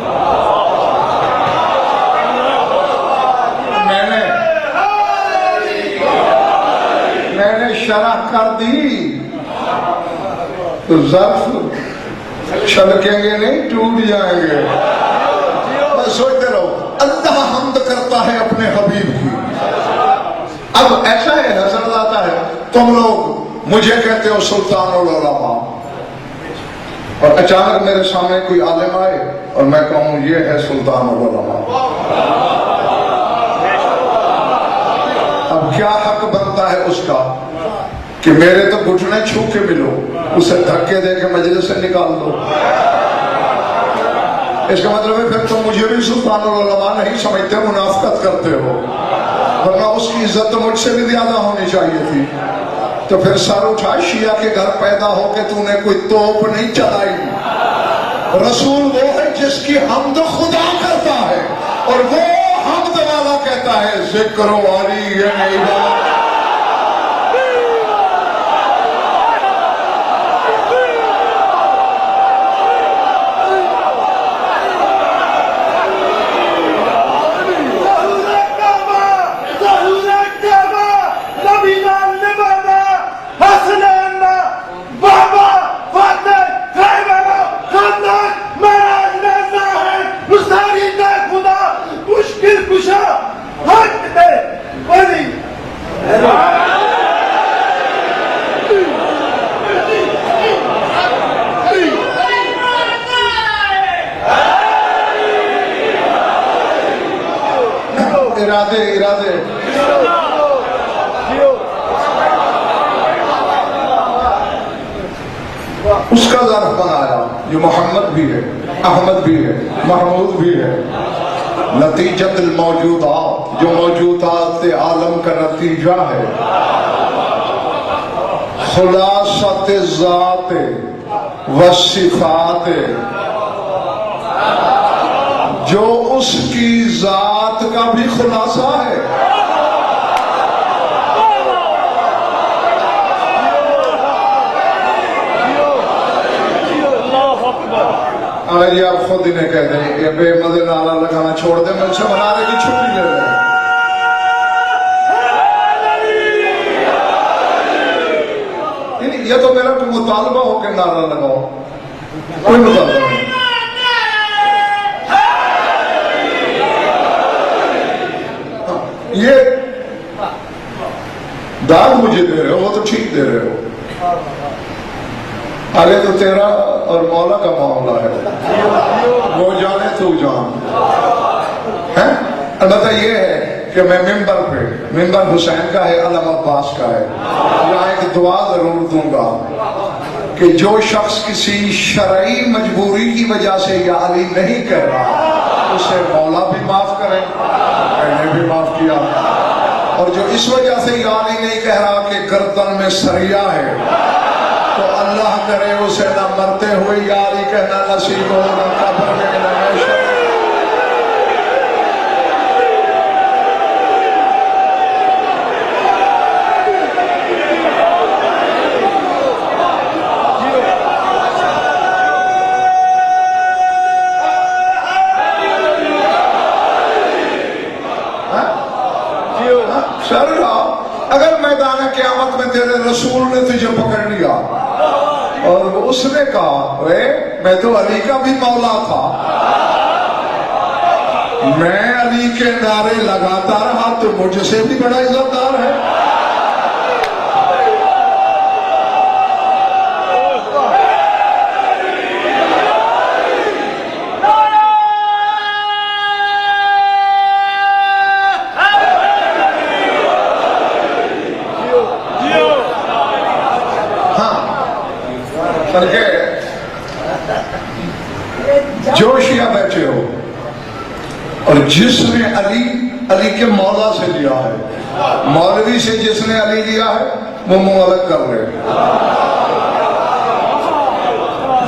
मैंने शरह कर दी तो ज़र्फ छलकेंगे नहीं, टूट जाएंगे। बस सोचते रहो, अल्लाह हम्द करता है अपने हबीब की। अब ऐसा है, हसरत आता है, तुम लोग मुझे कहते हो सुल्तानुल उलमा, और अचानक मेरे सामने कोई आलिम आए और मैं कहूं ये है सुल्तानुल उलमा। अब क्या हक बनता है उसका कि मेरे तो घुटने छू के मिलो, उसे धक्के दे के मजलिस से निकाल दो। इसका मतलब है फिर तुम मुझे भी सुल्तानुल उलमा नहीं समझते, मुनाफिकत करते हो, वरना उसकी इज्जत तो मुझसे भी ज्यादा होनी चाहिए थी। तो फिर सर उठा, शिया के घर पैदा होके तूने कोई तोप नहीं चलाई। रसूल वो है जिसकी हमद खुदा करता है, और वो हमद वाला कहता है जिक्र वाली ये नहीं बात। इरादे इरादे उसका ज़र्फ बनाया जो मोहम्मद भी है, अहमद भी है, महमूद भी है। नतीजत मौजूदा, जो मौजूदात आलम का नतीजा है। खुलासत ज़ात व सिफात, जो उसकी जात का भी खुलासा है। अगर ये आप खुद इन्हें कह दें ये बेमदे नारा लगाना छोड़ दें, मुझसे मनाने की छुट्टी ले लें। ये तो मेरा कोई मुतालबा हो के नारा लगाओ, कोई मुतालबा नहीं। ये दाद मुझे दे रहे हो, वो तो ठीक दे रहे हो, आगे तो तेरा और मौला का मामला है, वो जाने तू जान है। अलबत्ता ये है कि मैं मिंबर हुसैन का है, अलम अब्बास का है, यहाँ एक दुआ जरूर दूंगा कि जो शख्स किसी शरई मजबूरी की वजह से या अली नहीं कह रहा, उसे मौला भी माफ करें, मैंने भी माफ किया। और जो इस वजह से या अली नहीं कह रहा कि गर्दन में सरिया है, तो अल्लाह करे उसे न मरते हुए या अली कहना नसीब हो, न कब्र में न महशर। अगर मैदान क़यामत में तेरे रसूल ने तुझे पकड़ लिया और उसने कहा वे मैं तो अली का भी मौला था, मैं अली के नारे लगाता रहा, तो मुझसे भी बड़ा इज्जतदार है। जो शिया बैठे हो और जिसने अली के मौला से लिया है, मौलवी से जिसने अली लिया है वो मुंह अलग कर रहे,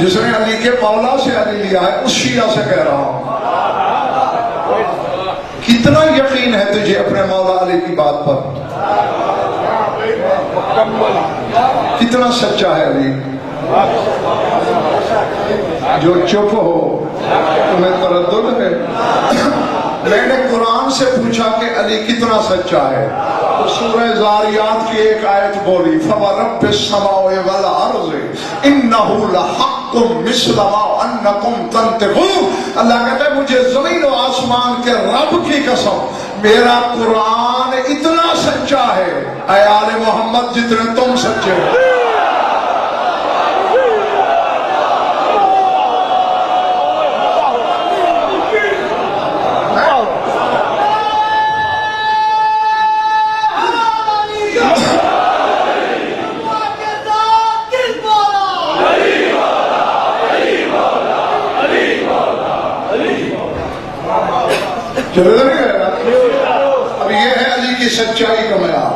जिसने अली के मौला से अली लिया है उस शिया से कह रहा हूं, कितना यकीन है तुझे अपने मौला अली की बात पर? कितना सच्चा है अली? जो चुप हो तुम्हें तरद्दुद है। मैंने कुरान से पूछा कि अली कितना सच्चा है, तो सूरह ज़ारियात की एक आयत बोली, फ़वरब्बिस समाओ वल अर्ज़ इन्नहु लहक़्क़ुम मिस्ल मा अन्नकुम तंतिक़ून। अल्लाह कहता है मुझे ज़मीन और आसमान के रब की कसम, मेरा कुरान इतना सच्चा है ऐ आले मोहम्मद जितने तुम सच्चे हो। चलो नहीं गया। अब ये है अली की सच्चाई का मयार।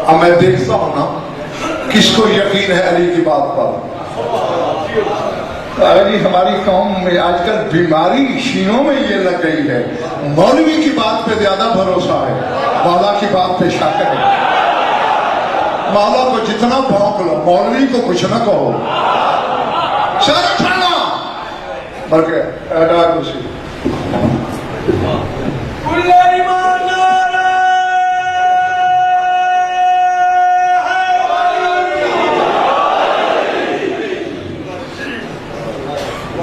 अब मैं देखता हूं ना किसको यकीन है अली की बात पर। जी हमारी कौम में आजकल बीमारी शीनों में ये लग गई है, मौलवी की बात पे ज्यादा भरोसा है, मौला की बात पे शक है। मौला को जितना भौंक लो, मौलवी को कुछ न कहो। सर उठाना बल्कि खुशी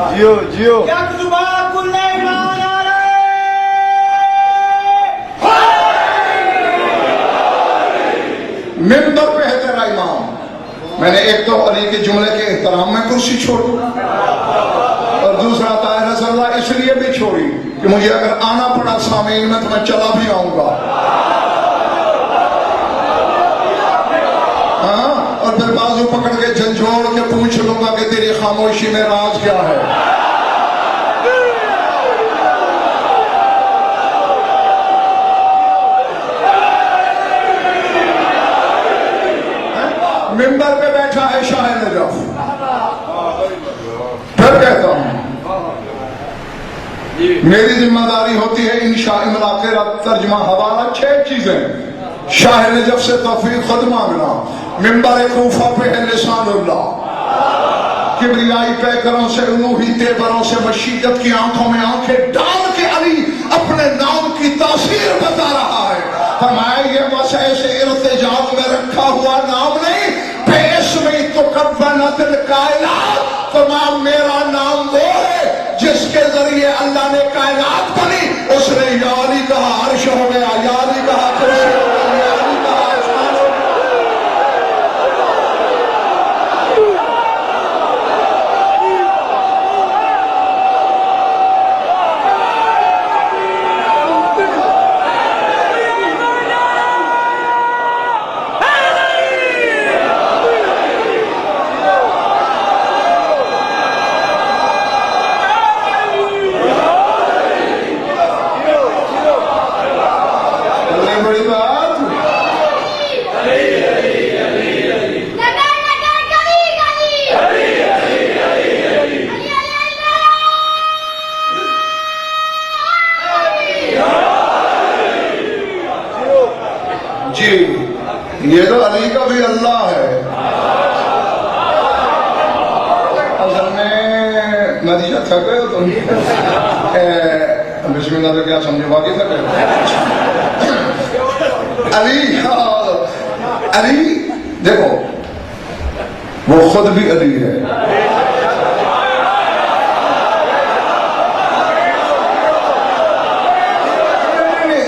जियो जियो मिंबर पे है तेरा इमाम। मैंने एक तो अली के जुमले के एहतराम में कुर्सी छोड़ी और दूसरा ताहिर रज़ल्ला इसलिए भी छोड़ी कि मुझे अगर आना पड़ा सामीन में तो मैं चला भी आऊंगा। हाँ, और फिर बाजू पकड़ के झंझोड़ के पूछ लूंगा कि तेरी खामोशी में राज क्या है। मिंबर पे बैठा है शाह नजफ। फिर कहता हूं मेरी जिम्मेदारी होती है इंशा इमला के तर्जमा हवाला 6 चीजें। शाह नजफ से तौफीक खुद मांगना, मिंबर कूफा पे है लिसानुल्लाह, किबरियाई पैकरों से उलूही तेवरों से मशीदत की आंखों में आंखें डाल के अली अपने नाम की तासीर बता रहा है। फरमाया ये बस ऐसे इर्तिजाम में रखा हुआ नाम नहीं, बेइस्मी तो कब्बनतिल कायनात। फरमाया मेरा नाम वो है जिसके जरिए अल्लाह ने कायनात बनी। उसने या अली कहा अर्श हो गया, या अली कहा कुर्सी हो गया, या अली कहा आसमान हो गया। ये तो अली का भी अल्लाह है। असल में नतीजा थक गए हो तुम। बिस्मिल्लाह से क्या समझो, बाकी थक गए। अली देखो वो खुद भी अली है।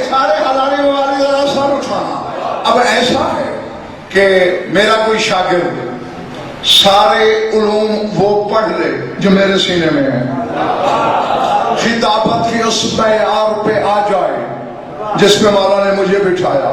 सारे हलाली वाली जरा सर उठाना। अब ऐसा है कि मेरा कोई शागिर्द सारे उलूम वो पढ़ ले जो मेरे सीने में है, खिताबत की उस मैयार पे आ जाए जिस पे मौला ने मुझे बिठाया,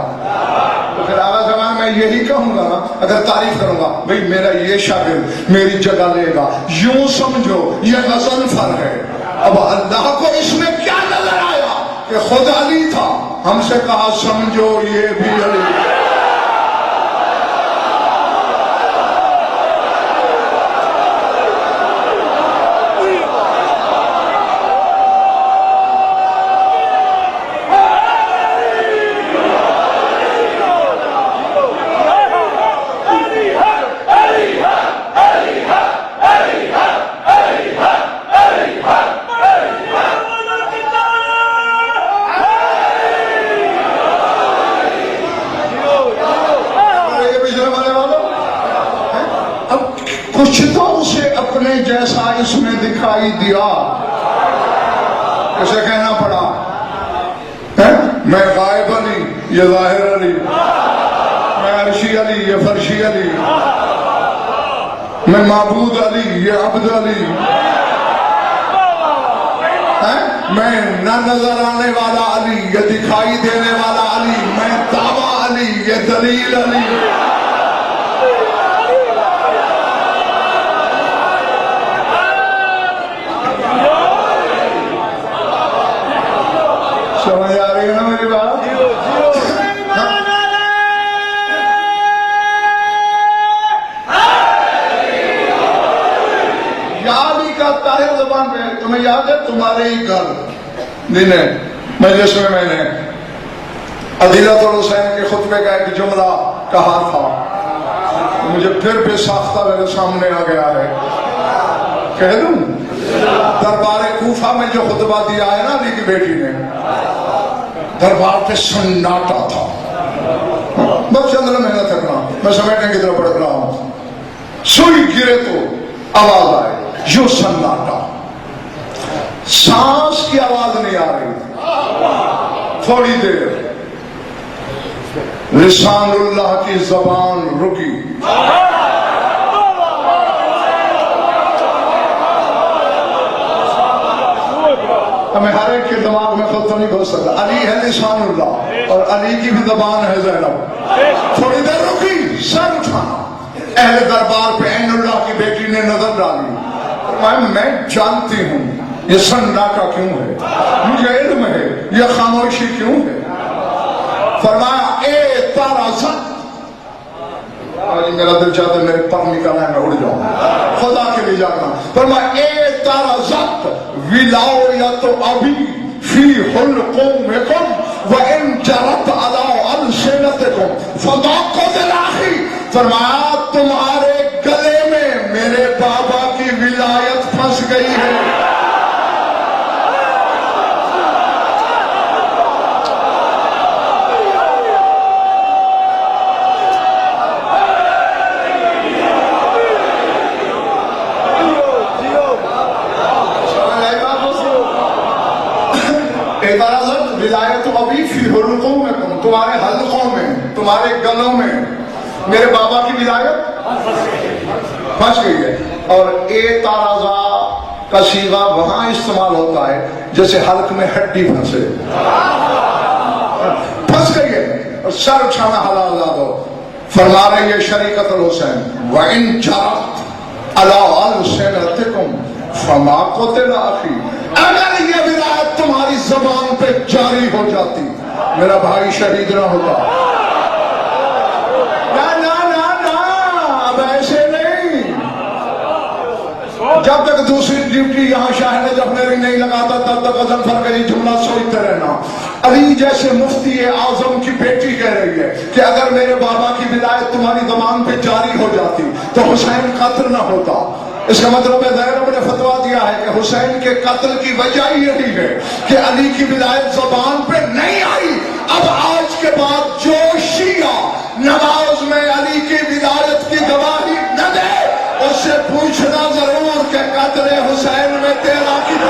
तो फिर आला ज़मान मैं यही कहूंगा ना, अगर तारीफ करूंगा भाई मेरा ये शागिर्द मेरी जगह लेगा। यूं समझो ये गज़ल फर है। अब अल्लाह को इसमें क्या नजर आया कि खुद अली था, हमसे कहा समझो ये भी अली। कुछ तो उसे अपने जैसा इसमें दिखाई दिया, उसे कहना पड़ा है मैं गायब अली ये जाहिर अली, मैं अर्शी अली ये फर्शी अली, मैं माबूद अली ये अब्द अली है, मैं न नजर आने वाला अली ये दिखाई देने वाला अली, मैं दावा अली ये दलील अली। दिन मजलिस में मैंने अदीलतुल हुसैन के खुतबे का एक जुमला कहा था, मुझे फिर बेसाख्ता मेरे सामने आ गया है, कह दूं? दरबार कूफा में जो खुतबा दिया है ना अली की बेटी ने, दरबार पे सन्नाटा था। बस चंद्र मेहनत करना, मैं समेटने की तरफ बढ़ रहा हूं, सुई गिरे तो आवाज आए, यो सन्नाटा, सांस की आवाज नहीं आ रही। थोड़ी देर लिसानुल्लाह की जबान रुकी, हमें हर एक के दिमाग में खुद तो नहीं घुस सकता। अली है लिसानुल्लाह और अली की भी जबान है ज़ैनब। थोड़ी देर रुकी, सर उठाना, अहले दरबार पे ऐनुल्लाह की बेटी ने नजर डाली, मैं जानती हूं ये सन्नाटा क्यों है, मुझे इल्म है ये खामोशी क्यों है। फरमाया ए तारा ज़त, आज मेरा दिल चाहता है मेरे पर निकलना है, मैं उड़ जाऊं, खुदा के लिए जाना। फरमाया ए तारा ज़त विलायत अभी फी हुल्कुमिकुम व इन जरत अला अलसिनतिकुम फदाक़ु दिलाही। फरमाया तुम्हारे गले में मेरे बाबा की विलायत फंस गई है। विलायत अभी फी हुल्कुमिकुम, तुम्हारे हल्कों में, तुम्हारे गलों में मेरे बाबा की विलायत फंस गई है। और ए ताराजा का सीगा वहां इस्तेमाल होता है जैसे हल्क में हड्डी फंसे, फंस गई है और सर उठाना हलाल ला दो। फरमा रही है शरीकतुल हुसैन व इन जरत अला अलसिनतिकुम फमा क़ुतिल अखी, अगर ये विलायत तुम्हारी जबान पे जारी हो जाती मेरा भाई शहीद ना होता। ना ना ना ना, अब ऐसे नहीं, जब तक दूसरी ड्यूटी यहाँ शाह ने जफनेरी नहीं लगाता तब तक अजंफर का ये जुमला सोचते रहना। अली जैसे मुफ्ती आजम की बेटी कह रही है कि अगर मेरे बाबा की विलायत तुम्हारी जबान पे जारी हो जाती तो हुसैन कत्ल ना होता। इसका मतलब है ज़ैनब ने फतवा दिया है कि हुसैन के कत्ल की वजह यही है कि अली की विलायत ज़बान पे नहीं आई। अब आज के बाद जो शिया नमाज में अली की विलायत की गवाही न दे उससे पूछना जरूर कि कत्ल हुसैन में तेरा की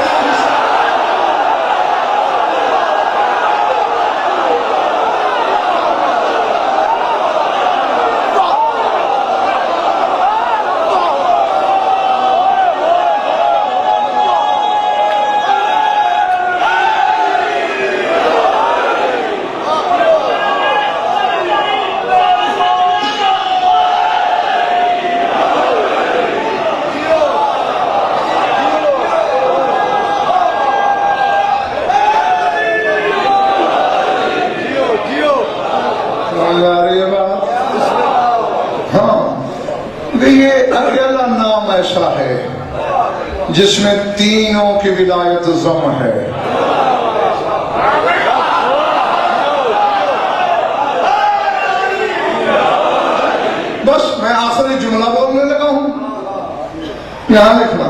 ऐसा है जिसमें तीनों की विलायत ज़म है। बस मैं आखिरी जुमला बोलने लगा हूं, यहां लिखना,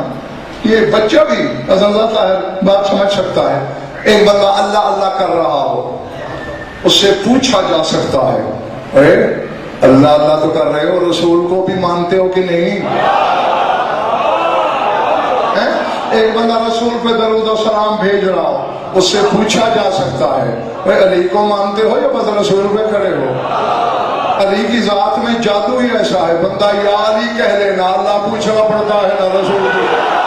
ये बच्चा भी अज़लता है, बात समझ सकता है। एक बंदा अल्लाह अल्लाह कर रहा हो, उससे पूछा जा सकता है, अरे अल्लाह अल्लाह तो कर रहे हो, रसूल को भी मानते हो कि नहीं? एक बंदा रसूल पे दरूद और सलाम भेज रहा हो, उससे पूछा जा सकता है, भाई अली को मानते हो या बस रसूल पे खड़े हो? अली की जात में जादू ही ऐसा है, बंदा या अली कह लेना, अल्लाह पूछना पड़ता है ना रसूल को।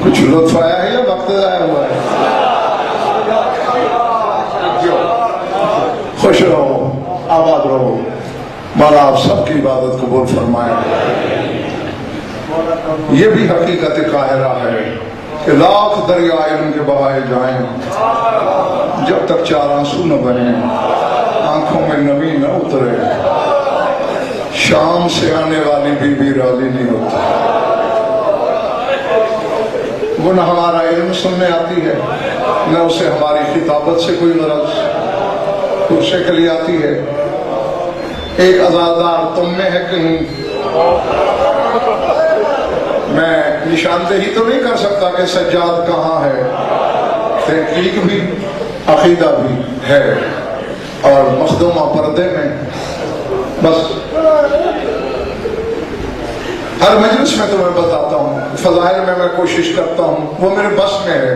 कुछ लुत्फ आया है या वक्त आया हुआ है? खुश रहो, आबाद रहो। मौला आप सबकी इबादत कबूल फरमाए। ये भी हकीकत काहिरा है कि लाख दरिया इल्म के बहाए जाएं, जब तक चार आंसू न बने, आंखों में नमी न उतरे, शाम से आने वाली बीबी राजी नहीं होती। वो न हमारा इल्म सुनने आती है, न उसे हमारी खिताबत से कोई गरज, उससे के लिए आती है। एक अजादार तुम में है कहीं, मैं निशानदेही तो नहीं कर सकता कि सज्जाद कहाँ है, तहकीक भी अकीदा भी है, और मखदूमा पर्दे में। बस हर मजलिस में तुम्हें बताता हूँ, फजाइल में मैं कोशिश करता हूँ, वो मेरे बस में है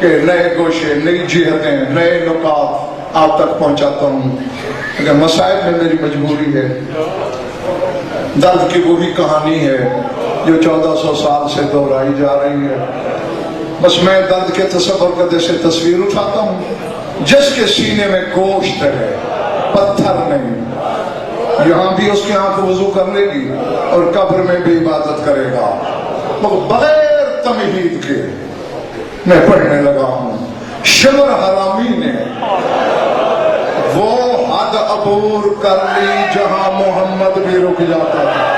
कि नए गोशे, नई जिहतें, नए नुकात आप तक पहुँचाता हूँ। अगर मसाइब में मेरी मजबूरी है, दर्द की वही कहानी है जो 1400 साल से दोहराई जा रही है। बस मैं दर्द के तसव्वुर करने से तस्वीर उठाता हूँ, जिसके सीने में गोश्त है, पत्थर नहीं। यहाँ भी उसकी आंख वजू कर लेगी और कब्र में भी इबादत करेगा। मगर बगैर तमहीद के मैं पढ़ने लगा हूँ। शमर हरामी ने वो हद अबूर कर ली जहां मोहम्मद भी रुक जाता था।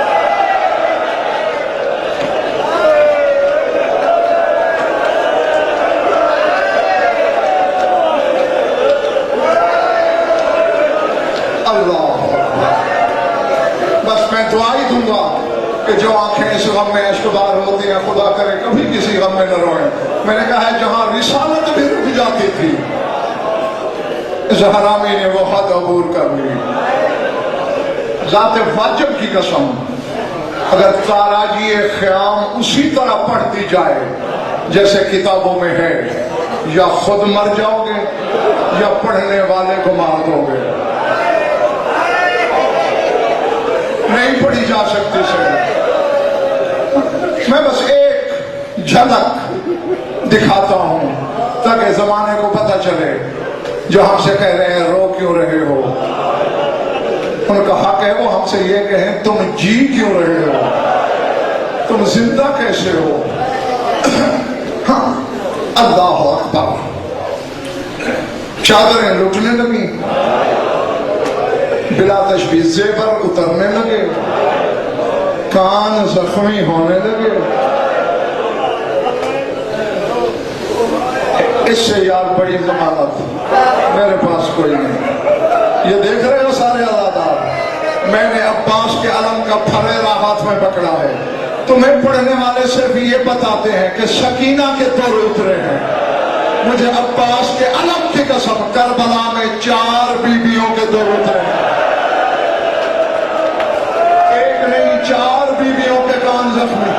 दुआ ही दूंगा कि जो आंखें इस गम में अश्कबार होती हैं, खुदा करे कभी किसी गम में न रोए। मैंने कहा है जहां रिसालत भी रुक जाती थी, इस हरामी ने वो हद अबूर कर ली। जाते वाजिब की कसम, अगर ताराजी ख्याम उसी तरह पढ़ती जाए जैसे किताबों में है, या खुद मर जाओगे या पढ़ने वाले को मार दोगे। नहीं पढ़ी जा सकती सही। मैं बस एक झलक दिखाता हूं ताकि जमाने को पता चले, जो हमसे कह रहे हैं रो क्यों रहे हो, उनका हक है वो हमसे ये कहें तुम जी क्यों रहे हो, तुम जिंदा कैसे हो। हाँ, अल्लाह अकबर। चादरें लुटने लगी, बिला तशबीह जेवर उतरने लगे, कान जख्मी होने लगे। इससे यार बड़ी जमानत मेरे पास कोई नहीं। ये देख रहे हो सारे अज़ादार, मैंने अब्बास के अलम का फरेरा हाथ में पकड़ा है। तुम्हें पढ़ने वाले सिर्फ ये बताते हैं कि सकीना के तौर उतरे हैं। मुझे अब्बास के अलम की कसम, करबला में 4 बीबियों के दौर उतरे हैं। 4 बीवियों के कान जख्मी।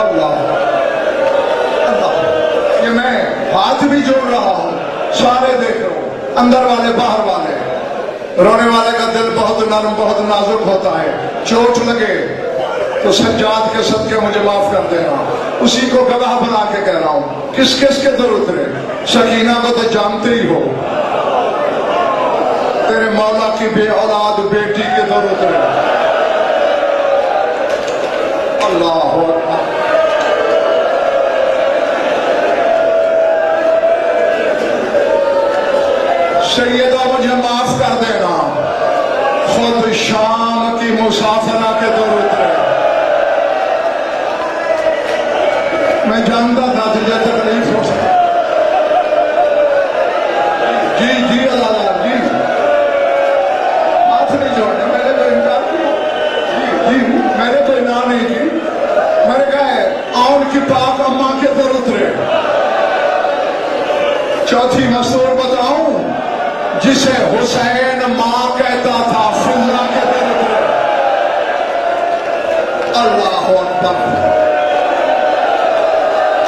अल्लाह अल्लाह, ये मैं हाथ भी जोड़ रहा हूं, सारे देख रहे हो, अंदर वाले बाहर वाले। रोने वाले का दिल बहुत नरम बहुत नाजुक होता है, चोट लगे तो सज्जाद के सदके मुझे माफ कर देना। उसी को गवाह बना के कह रहा हूं। किस किस के दर उतरे? सकीना को तो जानते ही हो, तेरे मौला की बे औलाद बेटी के दर उतरे। अल्लाह अकबर। सैयदा मुझे माफ कर देना, खुद शाम की मुसाफिरा के दर उतरे। मैं जानता था तुझे तकलीफ हो सकती। जी जी अल्लाह जी, हाथ नहीं जोड़ना, मैंने तो इनकार किया। जी जी, मैंने तो इना नहीं की। मैंने कहा आउन की पाक अम्मा के दर उतरे। चौथी मसूर बताऊं, जिसे हुसैन मां कहता था, फुल्ला के दर उतरे। अल्लाह अकबर,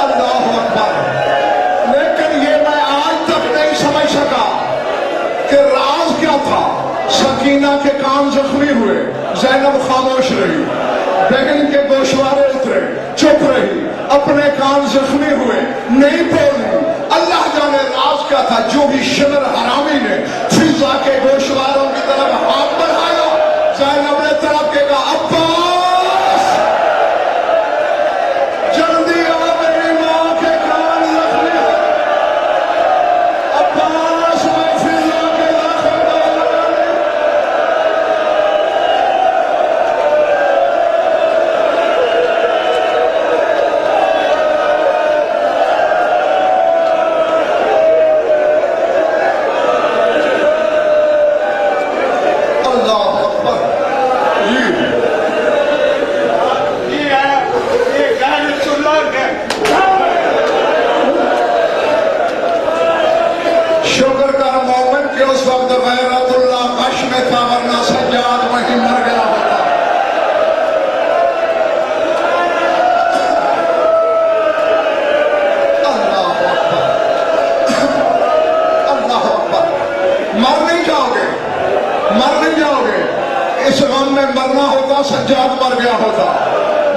अल्लाह अकबर। लेकिन ये मैं आज तक नहीं समझ सका कि राज क्या था। सकीना के कान जख्मी हुए, ज़ैनब खामोश रही, बहन के गोशवारे उतरे, चुप रही, अपने कान जख्मी हुए, नहीं बोली। अल्लाह जाने राज क्या था। जो भी शिमर हरामी ने फिजा के गोशवारों की तरफ हाथ बढ़ाया, ज़ैनब ने तरफ के कहा अब्बास जल्दी आ, मेरी मां के कान जख्मी है। अब्बास मैं फिजा के दाखिल शुक्र कर मोमिन के उस वक्त गैरतुल्लाह कश में था, वरना सज्जाद वहीं मर गया होता। अल्लाह अकबर, अल्लाह अकबर। मर नहीं जाओगे, मर नहीं जाओगे। इस गम में मरना होता, सज्जाद मर गया होता।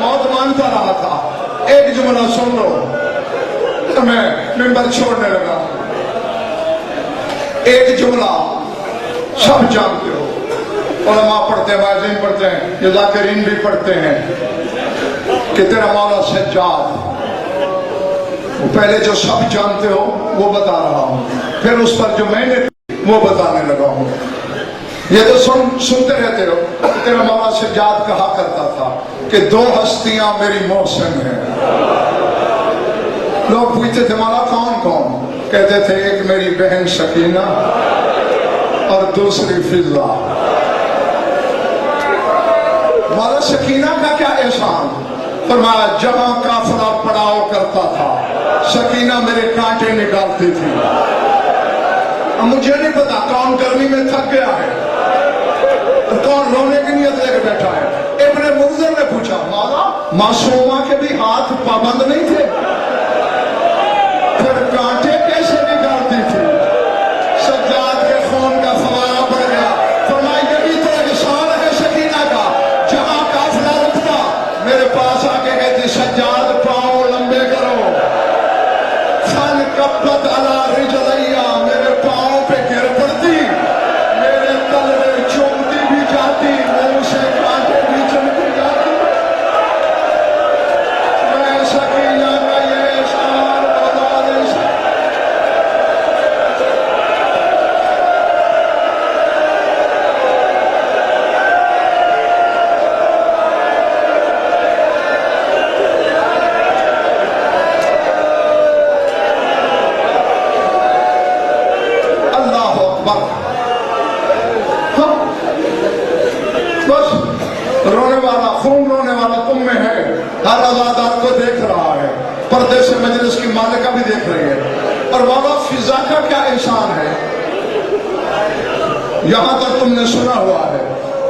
मौत मानता रहा था। एक जुमला सुन लो, मैं मिंबर छोड़ने लगा। एक जुमला सब जानते हो, उलमा पढ़ते हैं, वाज़ीन पढ़ते हैं, ये ज़ाकिरीन भी पढ़ते हैं कि तेरा मौला सज्जाद। पहले जो सब जानते हो वो बता रहा हूं, फिर उस पर जो मैंने वो बताने लगा हूं। ये तो सुनते रहते हो। तेरा मौला सज्जाद कहा करता था कि दो हस्तियां मेरी मौसम है। लोग पूछते थे मौला कौन कौन? कहते थे एक मेरी बहन शकीना और दूसरी फिजा। मौला शकीना का क्या एहसान? फरमाया जहां काफिला पड़ाव करता था, शकीना मेरे कांटे निकालती थी। अब मुझे नहीं पता कौन गर्मी में थक गया है और कौन रोने की नियत लेकर बैठा है। इब्ने मुंज़िर ने पूछा मौला मासूमा के भी हाथ पाबंद नहीं थे, फिर कांटे कैसे निकालती थी? सज्जाद के खून का फवारा बढ़ गया। फरमाया ये भी तो एहसान है शकीना का। जहां काफिला रुकता मेरे पास आके कहती सज्जाद पांव लंबे करो। फन कब्बत अला रिजलैया, मेरे पांव पे गिर पड़ती, मेरे तलवे चुमती भी जाती, मुंह से कांटे भी चमकी जाती। मैं शकीना का ये एहसान बता नहीं सकता। अल्लाह अकबर। हाँ, बस रोने वाला, खून रोने वाला तुम में है। हर अज़ादार को देख रहा है, पर्दे से मजलिस की मालिका भी देख रही है। और वाला फिजा का क्या एहसान है? यहां तक तुमने सुना हुआ है।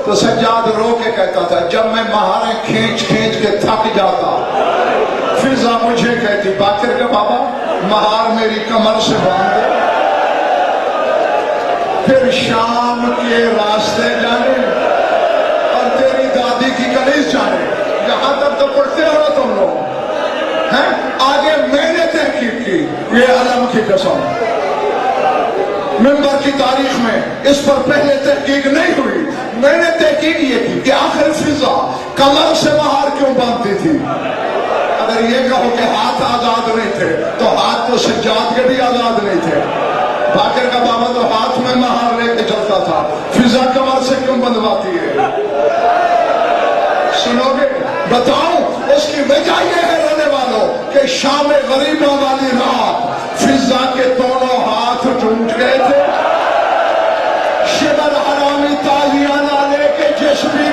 तो सज्जाद रो के कहता था जब मैं महारें खींच खींच के थक जाता, फिजा मुझे कहती बाकिर का बाबा महार मेरी कमर से बांध दे, फिर शाम के रास्ते जाने और तेरी दादी की कलीस जाने। यहां तक तो पढ़ते हो ना तुम लोग हैं। आगे मैंने तहकीक की, ये अलम की कसम, मिंबर की तारीख में इस पर पहले तहकीक नहीं हुई। मैंने तहकीक ये की कि आखिर फिजा कमर से महार क्यों बांधती थी? अगर ये कहो कि हाथ आजाद नहीं थे तो हाथ तो सज्जाद के भी आजाद नहीं थे। बाकर का बाबा तो हाथ में महार लेके चलता था, फिजा कमर से क्यों बंधवाती है? सुनोगे? बताओ उसकी वजह यह है रोने वालों कि शाम गरीबों वाली रात फिजा के दोनों हाथ टूट गए थे। शिमर हरामी तालियां ना लेके जिस भी